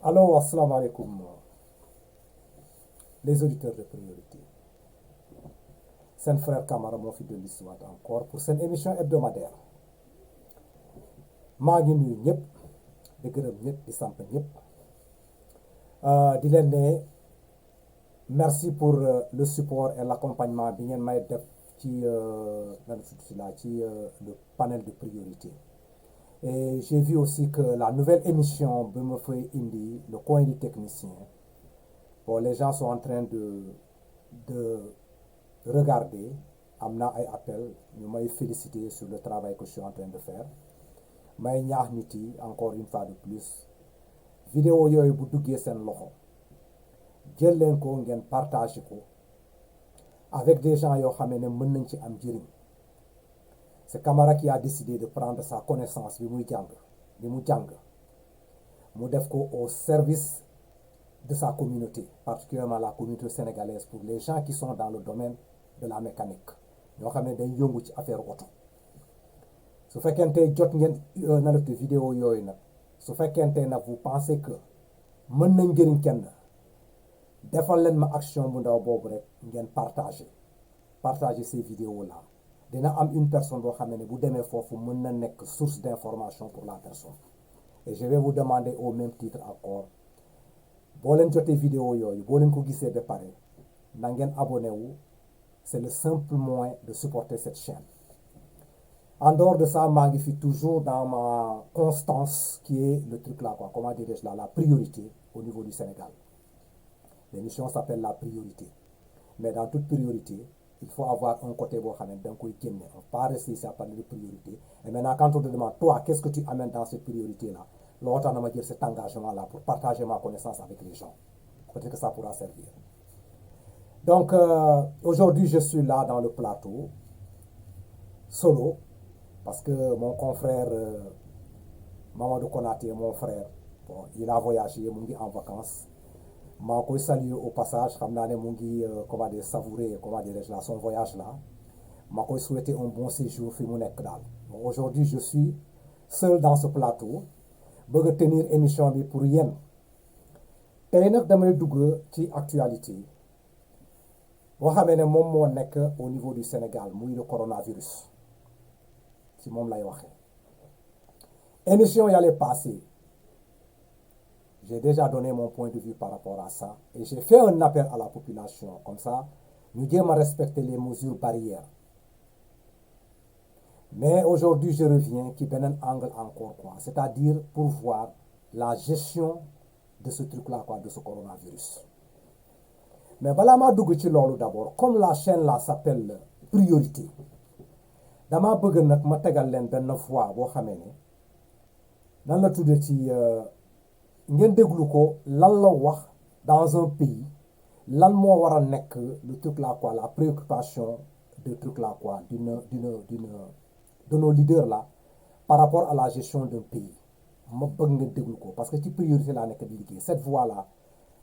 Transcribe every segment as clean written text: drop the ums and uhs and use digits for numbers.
Alors, assalamu alaikum, les auditeurs de priorité. C'est un frère Camara moo fi dellu si waat encore pour seen émission hebdomadaire maa ngi nuyu ñëpp di gërëm ñëpp di sant ñëpp di leen ne merci pour le support et l'accompagnement bi ngeen may def ci le panel de priorité. Et j'ai vu aussi que la nouvelle émission bi ma fay indi le coin du technicien, bon, les gens sont en train de regarder. am na ay appel ñu may féliciter sur le travail que je suis en train de faire may ñaax nit yi encore une fois de plus vidéo yooyu bu duggee seen loxo jël leen ko ngeen partager ko avec des gens yoo xam ne mën nañ ci am njëriñ. C'est Camara qui a décidé de prendre sa connaissance bi mu jàng mu def ko au service de sa communauté, particulièrement la communauté sénégalaise, pour les gens qui sont dans le domaine de la mécanique ñoo xam ne dañ yëngu ci affaire oto. su fekkente jot ngeen na def vidéo yooyu nag su fekkente nag vous pensez que mën nañ njëriñ kenn defal leen ma action bu ndaw boobu rek ngeen partager ces vidéos là. Dina am une personne boo xam ne bu demee foofu mën na nekk source d'information pour la personne. Et je vais vous demander au même titre encore, boo leen jotee vidéo yooyu boo leen ko gisee ba pare na ngeen abonné wu. C'est le simple moyen de supporter cette chaîne. En dehors de ça, maa ngi fi toujours dans ma constance qui est le truc là quoi, comment dirais-je là, la priorité au niveau du Sénégal. L'émission s'appelle la priorité. Mais dans toute priorité, il faut avoir un côté boo xam ne da nga koy génne. On va pas rester ici à parler de priorité. Et maintenant, quand on te demande, toi, qu'est-ce que tu amènes dans cette priorité-là? Loolu tax na ma jël cet engagement-là pour partager ma connaissance avec les gens. Peut-être que ça pourra servir. Donc, aujourd'hui, je suis là dans le plateau, solo, parce que mon confrère Mamadou Konaté, mon frère, bon, il a voyagé, mu ngi en vacances. maa koy saluer au passage, xam naa ne mu ngi comment dire savourer comment dirais-je là son voyage là. maa koy souhaiter un bon séjour fi mu nekk daal. Bon, aujourd'hui je suis seul dans ce plateau bëgg a tenir émission bi pour yéen. tey nag damay dugg ci actualité boo xamee ne moom moo nekk au niveau du Sénégal muy le coronavirus ci moom lay waxee. Émission yàlla passée, j'ai déjà donné mon point de vue par rapport à ça et j'ai fait un appel à la population comme ça ñu jéem a respecter les mesures barrières. Mais aujourd'hui je reviens ci beneen angle encore quoi, c'est-à-dire pour voir la gestion de ce truc là quoi, de ce coronavirus. Mais balaa maa dugg ci loolu d'abord, comme la chaîne là s'appelle priorité, dama bëgg nag ma tegal leen benn voix boo xamee ne nan la tuddee ci ngeen déglu ko lan la wax dans un pays lan moo war a nekk le truc là quoi, la préoccupation de truc là quoi de nos leaders là par rapport à la gestion d'un pays. ma bëgg ngeen déglu ko parce que ci priorité laa nekk di liggéey. Cette voix là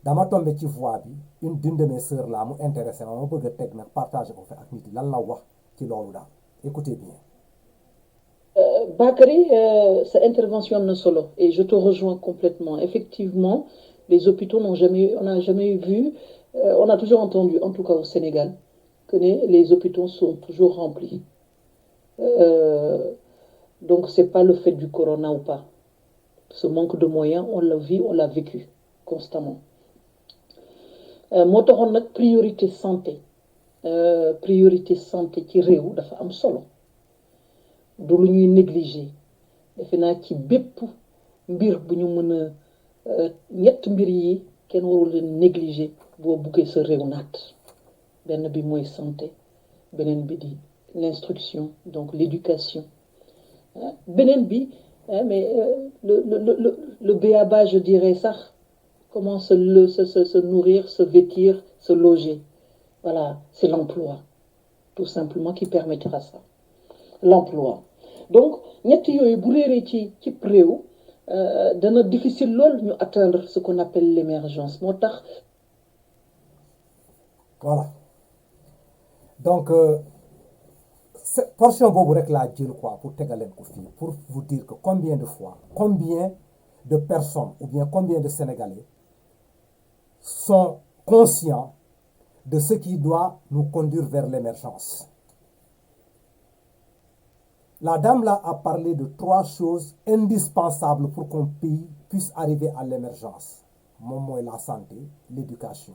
dama tombé ci voix bi d'une de mes sœurs là mu intéressé ma bëgg a teg nag partager ko fi ak nit yi lan la wax ci loolu daal. Écoutez bien. Bakary, sa intervention na solo et je te rejoins complètement. Effectivement, les hôpitaux on n'a jamais vu, on a toujours entendu, en tout cas au Sénégal, que les hôpitaux sont toujours remplis. Donc c'est pas le fait du corona ou pas. Ce manque de moyens, on l'a vu, on l'a vécu constamment. Moo taxoon nag priorité santé ci réew dafa am solo. du lu ñuy négliger defe naa ci bépp mbir bu ñu mën a ñett mbir yi kenn warul leen négliger boo buggee sa réew naat. benn bi mooy santé, beneen bi di l'instruction, donc l'éducation, beneen bi mais le b.a.-ba je dirais sax comment se nourrir, se vêtir, se loger. Voilà, c'est l'emploi tout simplement qui permettra ça. L'emploi. Donc ñett yooyu bu réeree ci réew dana difficile lool ñu atteindre ce qu'on appelle l'émergence. moo tax. Voilà donc cette portion boobu rek laa jël quoi pour tegaleen ko fii pour vous dire que combien de personnes ou bien combien de Sénégalais sont conscients de ce qui doit nous conduire vers l'émergence? La dame là a parlé de 3 choses indispensables pour qu'un pays puisse arriver à l'émergence. Moom mooy la santé, l'éducation,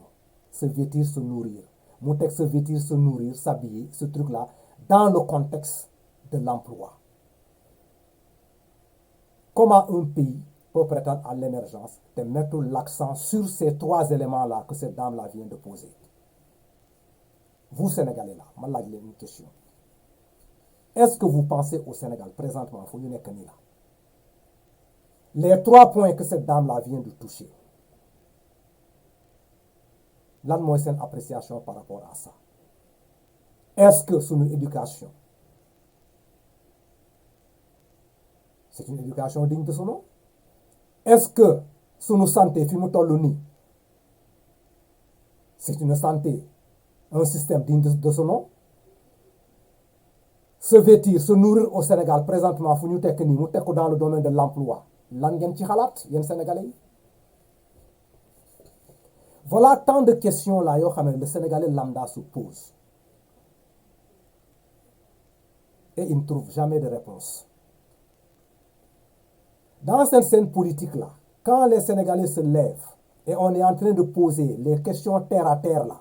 se vêtir, se nourrir. Mu teg se vêtir, se nourrir, s'habiller, ce truc-là, dans le contexte de l'emploi. Comment un pays peut prétendre à l'émergence et mettre l'accent sur ces 3 éléments-là que cette dame-là vient de poser? Vous, Sénégalais là, ma laaj leen une question. Est-ce que vous pensez au Sénégal présentement, fu ñu nekk nii là, les 3 points que cette dame-là vient de toucher, lan mooy seen appréciation par rapport à ça? Est-ce que sunu éducation, c'est une éducation digne de son nom? Est-ce que sunu santé fi mu toll nii, c'est une santé, un système digne de son nom? Se vêtir, se nourrir au Sénégal présentement fu ñu tekk nii mu tekk dans le domaine de l'emploi, lan ngeen ci xalaat yéen Sénégalais yi? Voilà tant de questions là yoo xam ne le Sénégalais lambda se pose et il ne trouve jamais de réponse. Dans cette scène politique là, quand les Sénégalais se lèvent et on est en train de poser les questions terre à terre là,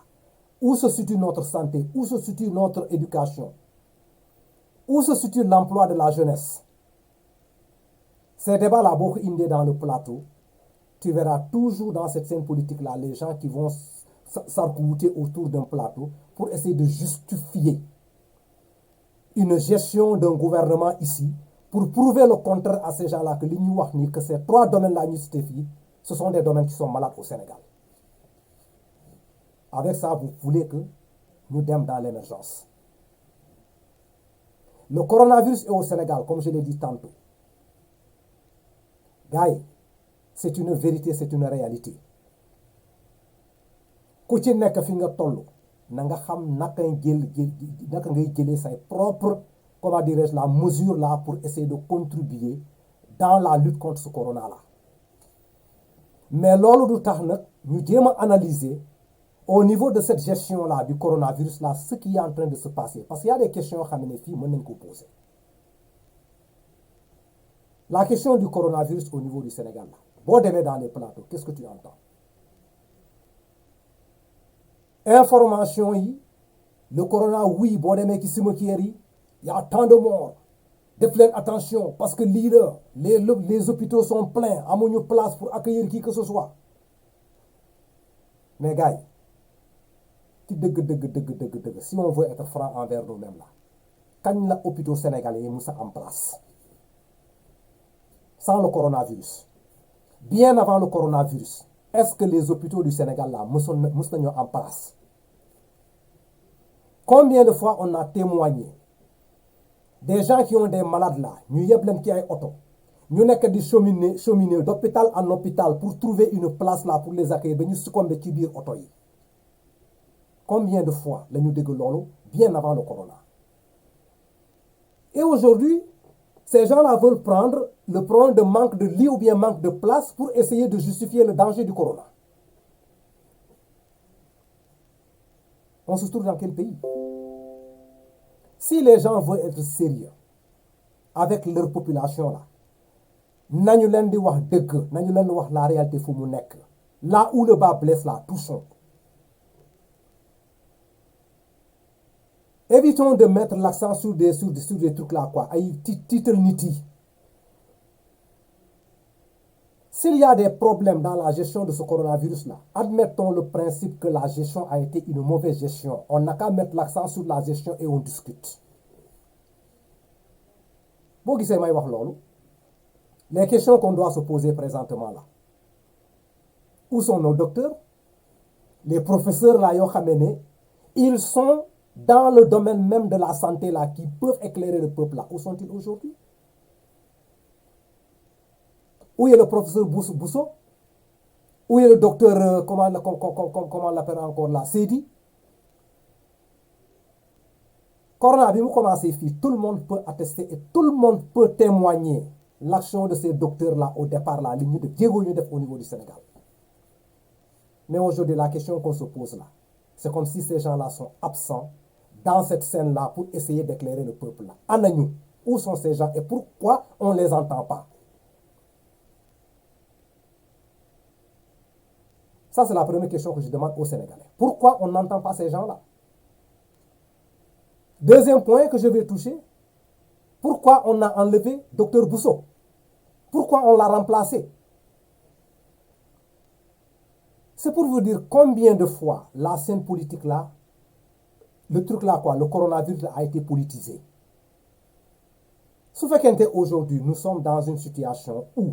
où se situe notre santé, où se situe notre éducation, où se situe l'emploi de la jeunesse? Ces débats-là, beaucoup indés dans le plateau, tu verras toujours dans cette scène politique-là les gens qui vont s'arc-bouter autour d'un plateau pour essayer de justifier une gestion d'un gouvernement ici, pour prouver le contraire à ces gens-là que li ñu wax ni que ces 3 domaines-là ñu cité fii, ce sont des domaines qui sont malades au Sénégal. Avec ça, vous voulez que nous dem dans l'émergence. Le coronavirus est au Sénégal, comme je l'ai dit tantôt. Gars yi, c'est une vérité, c'est une réalité. Ku ci nekk fi nga toll na nga xam naka ngay jëlee say propre, comment dirais-je, la mesure là pour essayer de contribuer dans la lutte contre ce corona là. Mais loolu du tax nag ñu jéem a analyser au niveau de cette gestion là du coronavirus là ce qui est en train de se passer, parce qu'il y a des questions yoo xam ne fii mën nañ ko poser. La question du coronavirus au niveau du Sénégal là, boo demee dans les plateaux, qu'est-ce que tu entends? Information yi, le corona, oui, boo demee ci cimetière yi, il y a tant de morts. Def leen attention parce que lii la, les hôpitaux sont pleins, amuñu place pour accueillir qui que ce soit. Mais gars yi, ci dëgg, si on veut être franc envers nous-mêmes là, kañ la hôpitaux sénégalais yi musa am place? Sans le coronavirus, bien avant le coronavirus, est-ce que les hôpitaux du Sénégal là mus nañoo en place? Combien de fois on a témoigné des gens qui ont des malades là, ñu yeb leen ci ay oto, ñu nekk di cheminer d'hôpital en hôpital pour trouver une place là pour les accueillir, ba ñu succomber ci biir oto yi. Combien de fois la ñu dégg loolu bien avant le corona? Et aujourd'hui, ces gens-là veulent prendre le problème de manque de lits ou bien manque de place pour essayer de justifier le danger du corona. On se trouve dans quel pays? Si les gens veulent être sérieux avec leur population là, nañu leen di wax dëgg, nañu leen di wax la réalité fu mu nekk. Là où le bas blesse là, touchons. Évitons de mettre l'accent sur des trucs là quoi, ay titre nit yi. S'il y a des problèmes dans la gestion de ce coronavirus là, admettons le principe que la gestion a été une mauvaise gestion. On n'a qu'à mettre l'accent sur la gestion et on discute. Boo gisee may wax loolu, les questions qu'on doit se poser présentement là, où sont nos docteurs, les professeurs là yoo xam ne ils sont dans le domaine même de la santé là, qui peuvent éclairer le peuple là, où sont-ils aujourd'hui? Où est le professeur Bousso? Où est le docteur, comment l'appelle encore là, Seydi? Corona bi mu commencé fii, tout le monde peut attester et tout le monde peut témoigner l'action de ces docteurs-là au départ, là, au niveau du Sénégal. Mais aujourd'hui, la question qu'on se pose là, c'est comme si ces gens-là sont absents dans cette scène-là pour essayer d'éclairer le peuple là. Anagnou, où sont ces gens et pourquoi on ne les entend pas? Ça, c'est la première question que je demande aux Sénégalais. Pourquoi on n'entend pas ces gens-là? Deuxième point que je vais toucher, pourquoi on a enlevé Dr Bousso? Pourquoi on l'a remplacé? C'est pour vous dire combien de fois la scène politique là, le truc là quoi, le coronavirus a été politisé. Ce fait qu'aujourd'hui, nous sommes dans une situation où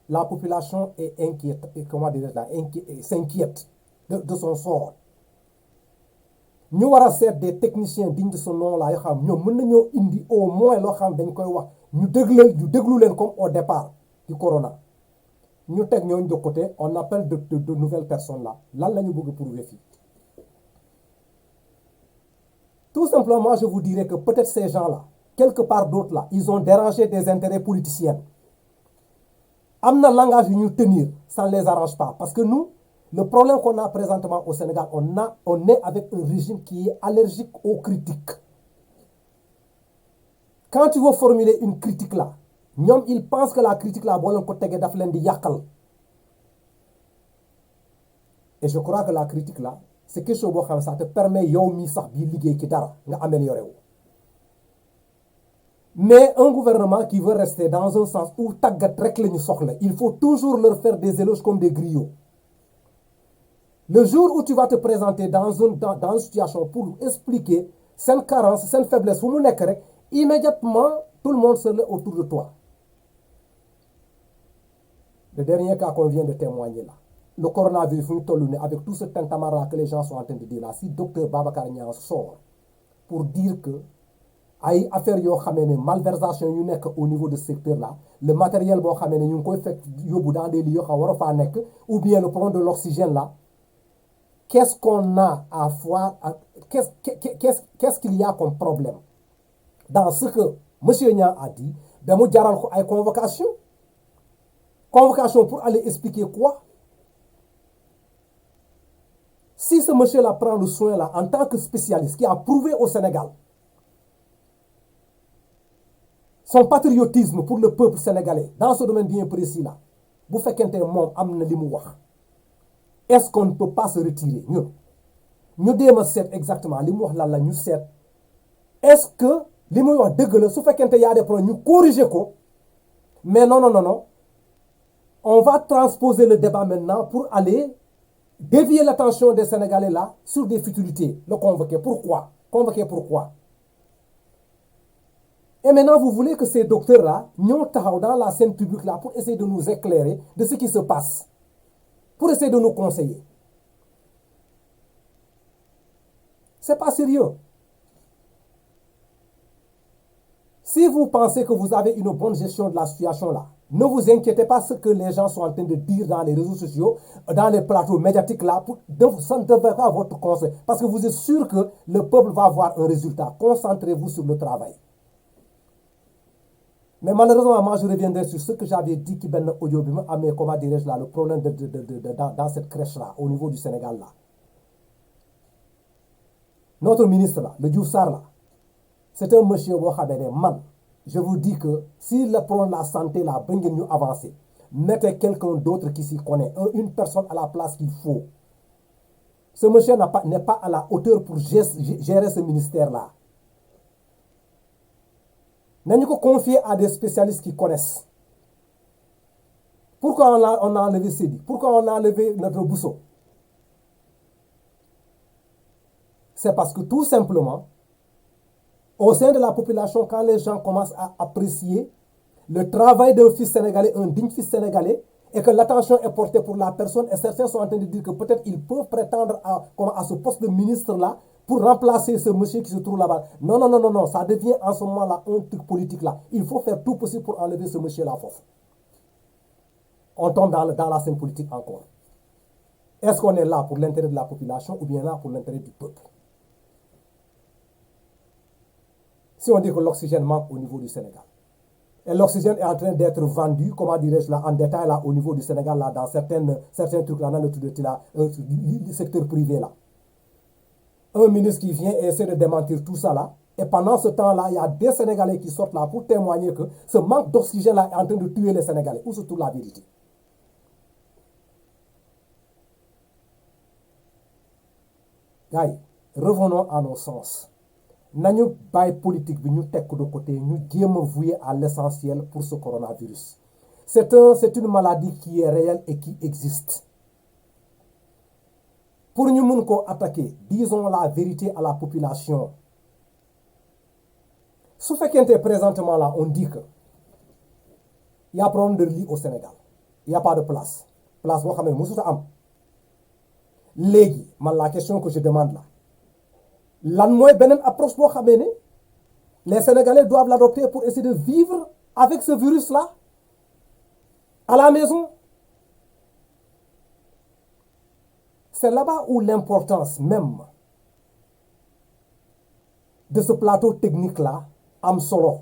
la population est inquiète, et comment dire, s'inquiète de son sort. Nous avons des techniciens dignes de ce nom-là, nous avons indi au moins lo xam dañ koy wax ñu déglu leen comme au départ du corona. Nous teg ñooñu de côté, on appelle de nouvelles personnes là. Lan lañu bëgg prouver fi. Tout simplement, je vous dirais que peut-être ces gens-là, quelque part d'autre là, ils ont dérangé des intérêts politiciens. Amna langage yu ñu tenir, ça ne les arrange pas parce que nous, le problème qu'on a présentement au Sénégal, on est avec un régime qui est allergique aux critiques. Quand tu veux formuler une critique là, ils pensent que la critique là, et je crois que la critique là, c'est quelque chose que ça te permet d'améliorer. Mais un gouvernement qui veut rester dans un sens où il faut toujours leur faire des éloges comme des griots. Le jour où tu vas te présenter dans une situation pour expliquer cette carence, cette faiblesse, immédiatement, tout le monde se lève autour de toi. Le dernier cas qu'on vient de témoigner là, le coronavirus, avec tout ce tintamarra que les gens sont en train de dire là, si docteur Babacar Niang sort pour dire que ay affaire yo xamé né malversation yu nek au niveau de ce secteur là, le matériel bo xamé né ñu koy fekk yobu dans des lieux xa wara fa nek, ou bien le problème de l'oxygène là, qu'est-ce qu'on a à voir, qu'est-ce qu'il y a comme problème dans ce que M. Niang a dit? Ben mu jaral ko ay convocation pour aller expliquer quoi? Si ce monsieur-là prend le soin là en tant que spécialiste qui a prouvé au Sénégal son patriotisme pour le peuple sénégalais dans ce domaine bien précis là, vous faites qu'un mom amna limu wax. Est-ce qu'on ne peut pas se retirer? Nous devons savoir exactement limu wax la ñu sét. Est-ce que limu wax deug la su fekkente y a des problèmes ñu corriger ko? Mais non. On va transposer le débat maintenant pour aller dévier l'attention des Sénégalais là sur des futilités. Le convoquer. Pourquoi? Convoquer pourquoi? Et maintenant, vous voulez que ces docteurs-là, nous dans la scène publique là pour essayer de nous éclairer de ce qui se passe, pour essayer de nous conseiller. C'est pas sérieux. Si vous pensez que vous avez une bonne gestion de la situation là, ne vous inquiétez pas ce que les gens sont en train de dire dans les réseaux sociaux, dans les plateaux médiatiques là, ça ne devrait pas votre conseil, parce que vous êtes sûr que le peuple va avoir un résultat. Concentrez-vous sur le travail. Mais malheureusement, moi je reviendrai sur ce que j'avais dit qui ben audio comment dirais-je là, le problème dans cette crèche là, au niveau du Sénégal là. Notre ministre là, le Diouf Sarr là, c'est un monsieur man. Je vous dis que si le problème de la santé là, nous avancer, mettez quelqu'un d'autre qui s'y connaît, une personne à la place qu'il faut. Ce monsieur n'est pas à la hauteur pour gérer ce ministère là. Nous confier à des spécialistes qui connaissent. Pourquoi on a enlevé Sidi? Pourquoi on a enlevé notre Bousso? C'est parce que tout simplement, au sein de la population, quand les gens commencent à apprécier le travail d'un fils sénégalais, un digne fils sénégalais, et que l'attention est portée pour la personne, et certains sont en train de dire que peut-être ils peuvent prétendre à ce poste de ministre-là pour remplacer ce monsieur qui se trouve là-bas. Non, ça devient en ce moment-là un truc politique là. Il faut faire tout possible pour enlever ce monsieur-là. On tombe dans la scène politique encore. Est-ce qu'on est là pour l'intérêt de la population ou bien là pour l'intérêt du peuple? Si on dit que l'oxygène manque au niveau du Sénégal, Et l'oxygène est en train d'être vendu, comment dirais-je là, en détail là, au niveau du Sénégal, là, dans certains trucs là, dans le secteur privé là. Un ministre qui vient et essaie de démentir tout ça là. Et pendant ce temps-là, il y a des Sénégalais qui sortent là pour témoigner que ce manque d'oxygène là est en train de tuer les Sénégalais. Où se trouve la vérité? Gars, revenons à nos sens. Nañu bàyyi politique bi ñu teg de côté ñu jéem a vouer à l'essentiel pour ce coronavirus. C'est une maladie qui est réelle et qui existe. Pour ñu mun ko attaquer, disons la vérité à la population. Su fekkente présentement là, on dit que il y a problème de lit au Sénégal. Il n'y a pas de place. Place boo xam ne mosut a am. Léegi man la question que je demande là. Lan mooy beneen approche boo xamee ne les Sénégalais doivent l'adopter pour essayer de vivre avec ce virus-là à la maison. C'est là-bas où l'importance même de ce plateau technique-là am solo.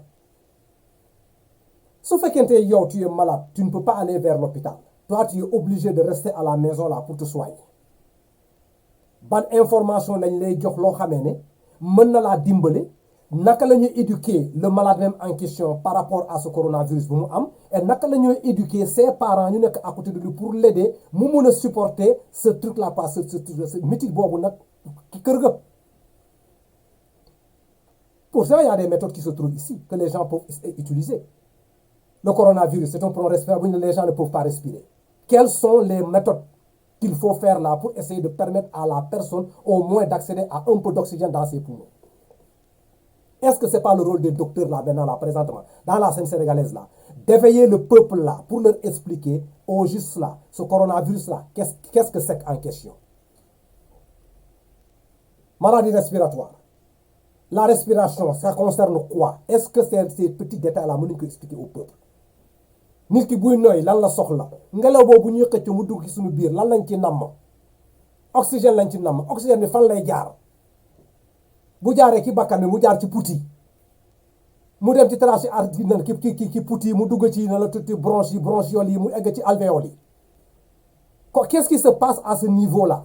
Su fekkente yow tu es malade, tu ne peux pas aller vers l'hôpital. Toi, tu es obligé de rester à la maison là pour te soigner. Ban information lañ lay jox loo xamee ne mën na laa dimbale naka la ñuy éduquer le malade même en question par rapport à ce coronavirus bu mu am et naka la ñuy éduquer ses parents ñu nekk à côté de lui pour l'aider mu mun a supporter ce truc là pas ce métier boobu nag ki kër ga. Pour ça, il y a des méthodes qui se trouvent ici que les gens peuvent utiliser. Le coronavirus, c'est un problème respiratoire, les gens ne peuvent pas respirer. Quelles sont les méthodes qu'il faut faire là pour essayer de permettre à la personne au moins d'accéder à un peu d'oxygène dans ses poumons? Est-ce que ce n'est pas le rôle des docteurs là maintenant, là, présentement, dans la scène sénégalaise là, d'éveiller le peuple là pour leur expliquer au juste là, ce coronavirus là, qu'est-ce que c'est en question? Maladie respiratoire. La respiration, ça concerne quoi? Est-ce que ces petits détails là, mën nañu ko expliquer au peuple? Nit ki buy noy lan la soxla ngelaw boobu ñuy xëcc mu dugg ci suñu biir lan lañ ci namm oxygène lañ ci namm oxygène bi fan lay jaar bu jaaree ci bakkan bi mu jaar ci puti mu dem ci tracé articulé ki puti mu dugg ci na la tuuti bronchioles yi mu egg ci alvéoles yi qu'est-ce qui se passe à ce niveau là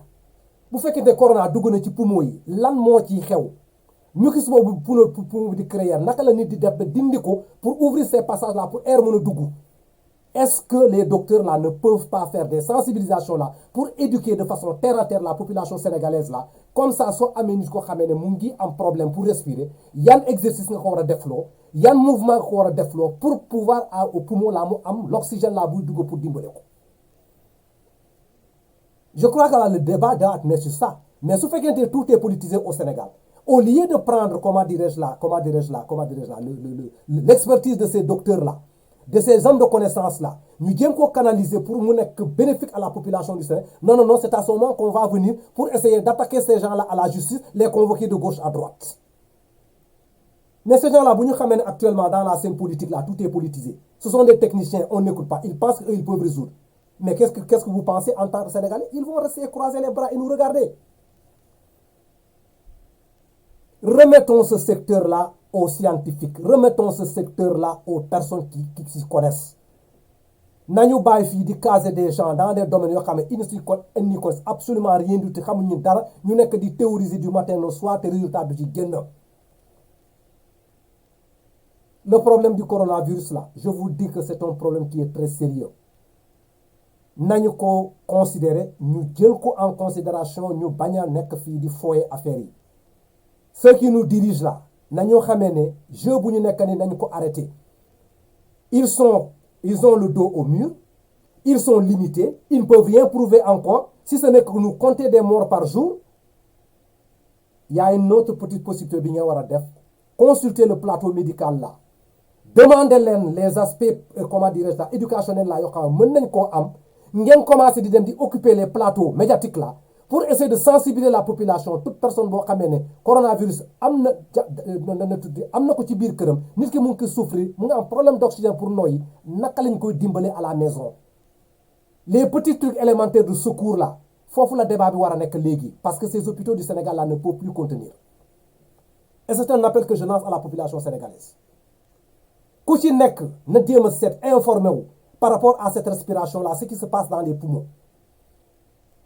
bu fekkente corona dugg na ci poumon yi lan moo ciy xew mucus boobu poumon bi di créer naka la nit di def ba dindi ko pour ouvrir ces passages là pour air mën a dugg. Est-ce que les docteurs là ne peuvent pas faire des sensibilisations là pour éduquer de façon terre à terre la population sénégalaise là comme ça soo amee nit ko xamee ne mu ngi am problème pour respirer yan exercice nga ko war a defloo yan mouvement nga ko war a defloo pour pouvoir au poumon là mu am l'oxygène là buy dugg pour dimbale ko. Je crois que là le débat doit être sur ça mais su fekkente tout est politisé au Sénégal au lieu de prendre l'expertise de ces docteurs là. De ces hommes de connaissance là ñu jéem koo canaliser pour mu nekk bénéfique à la population du Sénégal. Non, c'est à ce moment qu'on va venir pour essayer d'attaquer ces gens là à la justice, les convoquer de gauche à droite. Mais ces gens là bu ñu xamee ne actuellement dans la scène politique là tout est politisé, ce sont des techniciens, on n'écoute pas, ils pensent qu'eux ils peuvent résoudre. Mais qu'est-ce que vous pensez en tant que Sénégalais? Ils vont rester croiser les bras et nous regarder. Remettons ce secteur là aux scientifiques, remettons ce secteur-là aux personnes qui s'y connaissent. Nañu bàyyi fii di caser des gens dans des domaines yoo xam ne ils n'y connaissent absolument rien du tout xamuñu dara ñu nekk di théoriser du matin au soir te résultat du ci génn. Le problème du coronavirus là, je vous dis que c'est un problème qui est très sérieux. Nañu ko considérer, ñu jël ko en considération, ñu bañ a nekk fii di foyer affaire yi. Ceux qui nous dirigent là. Nañoo xamee ne jeu bu ñu nekk ni nañu ko arrêté ils ont le dos au mur, ils sont limités, ils ne peuvent rien prouver encore si ce n'est que nous compter des morts par jour. Il y a une autre petite possibilité bi nga war a def consulter le plateau médical là demander leen les aspects éducationnels là yoo xam mën nañ koo am ngeen commencer di dem di occuper les plateaux médiatiques là pour essayer de sensibiliser la population toute personne boo xamee ne coronavirus am na ko ci biir këram nit ki mu ngi koy souffrir mu ngi am problème d'oxygène pour noyyi naka lañ koy dimbale à la maison. Les petits trucs élémentaires de secours là foofu la débat bi war a nekk léegi parce que ces hôpitaux du Sénégal là ne peuvent plus contenir et c'est un appel que je lance à la population sénégalaise. ku ci nekk na jéem a seet informé wu par rapport à cette respiration là ce qui se passe dans les poumons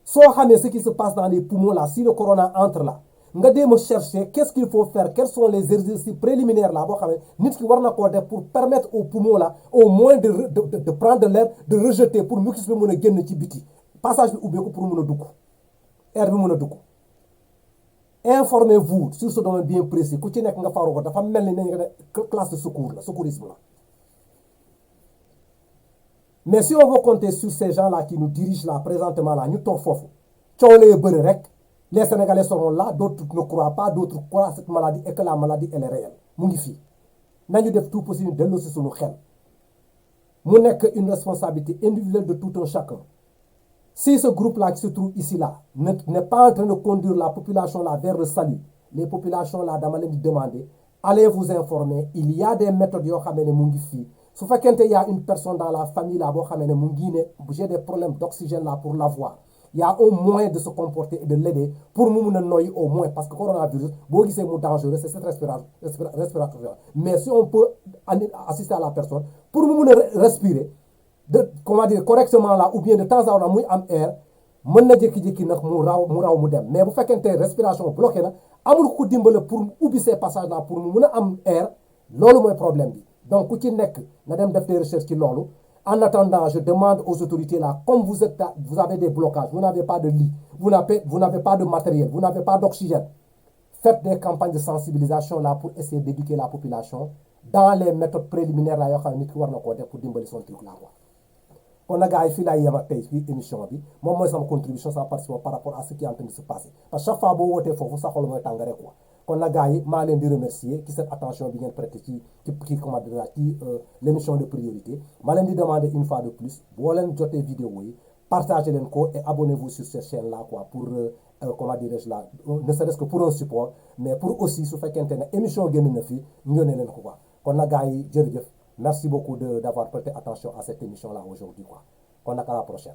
soo xamee ce qui se passe dans les poumons là si le corona entre là nga jéem a chercher qu'est-ce qu'il faut faire quels sont les exercices préliminaires là boo xamee nit ki war na koo def pour permettre aux poumons là au moins de prendre de l'air de rejeter pour mucus bi mën a génn ci biti passage bi ubbeeku pour mën a dugg air bi mën a dugg. Informez-vous sur ce domaine bien précis ku ci nekk nga faru ko dafa mel ni nañu nga classe de secours la secourisme la mais si on veut compter sur ces gens là qui nous dirigent là présentement là ñu toog foofu coow lee bëri rek les Sénégalais seront là d'autres ne croient pas d'autres croient à cette maladie et que la maladie elle est réelle mu ngi fii nañu def tout possible delloo si suñu xel mu nekk une responsabilité individuelle de tout un chacun. Si ce groupe-là qui se trouve ici-là n'est pas en train de conduire la population là vers le salut, les populations là dama leen di demander, allez vous informer. Il y a des méthodes yoo xam ne mu ngi fii su fekkente y a une personne dans la famille là boo xam ne mu ngi ne j'ai des problèmes d'oxygène là pour l'avoir. Il y a un moyen de se comporter et de l'aider pour mu mun a noyyi au moins parce que coronavirus boo gisee mu dangereux c'est cette respiration. Mais si on peut assister à la personne pour mu mun a respirer. Comment dire correctement là ou bien de temps en temps muy am air mën na jékki-jékki nag mu raw mu dem mais bu fekkente respiration bloquée na amul ku dimbale pour ubbi ces passages là pour mu mën a am air loolu mooy problème bi donc ku ci nekk na dem def des recherches ci loolu en attendant je demande aux autorités là comme vous avez des blocages vous n'avez pas de lit vous n'avez pas de matériel vous n'avez pas d'oxygène faites des campagnes de sensibilisation là pour essayer d'éduquer la population dans les méthodes préliminaires là yoo xam ne nit ki war na koo def pour dimbali son truc là quoi. kon nag gars yi fii laay yem ak tey fii émission bi moom mooy sama contribution sama participation par rapport à ce qui est en train de se passer parce que chaque fois boo wootee foofu sa xol mooy tàng rek quoi kon nag gars yi maa leen di remercier ci cette attention bi ngeen prêté ci comment dire ci l'émission de priorité maa leen di demander une fois de plus boo leen jotee vidéo yi partagez leen ko et abonnez-vous sur cette chaîne là quoi pour comment dirais-je là ne serait-ce que pour un support mais pour aussi su fekkente ne émission génn na fii ñu yónnee leen ko quoi kon nag gars yi jërëjëf. Merci beaucoup d'avoir prêté attention à cette émission-là aujourd'hui, quoi. On a qu'à la prochaine.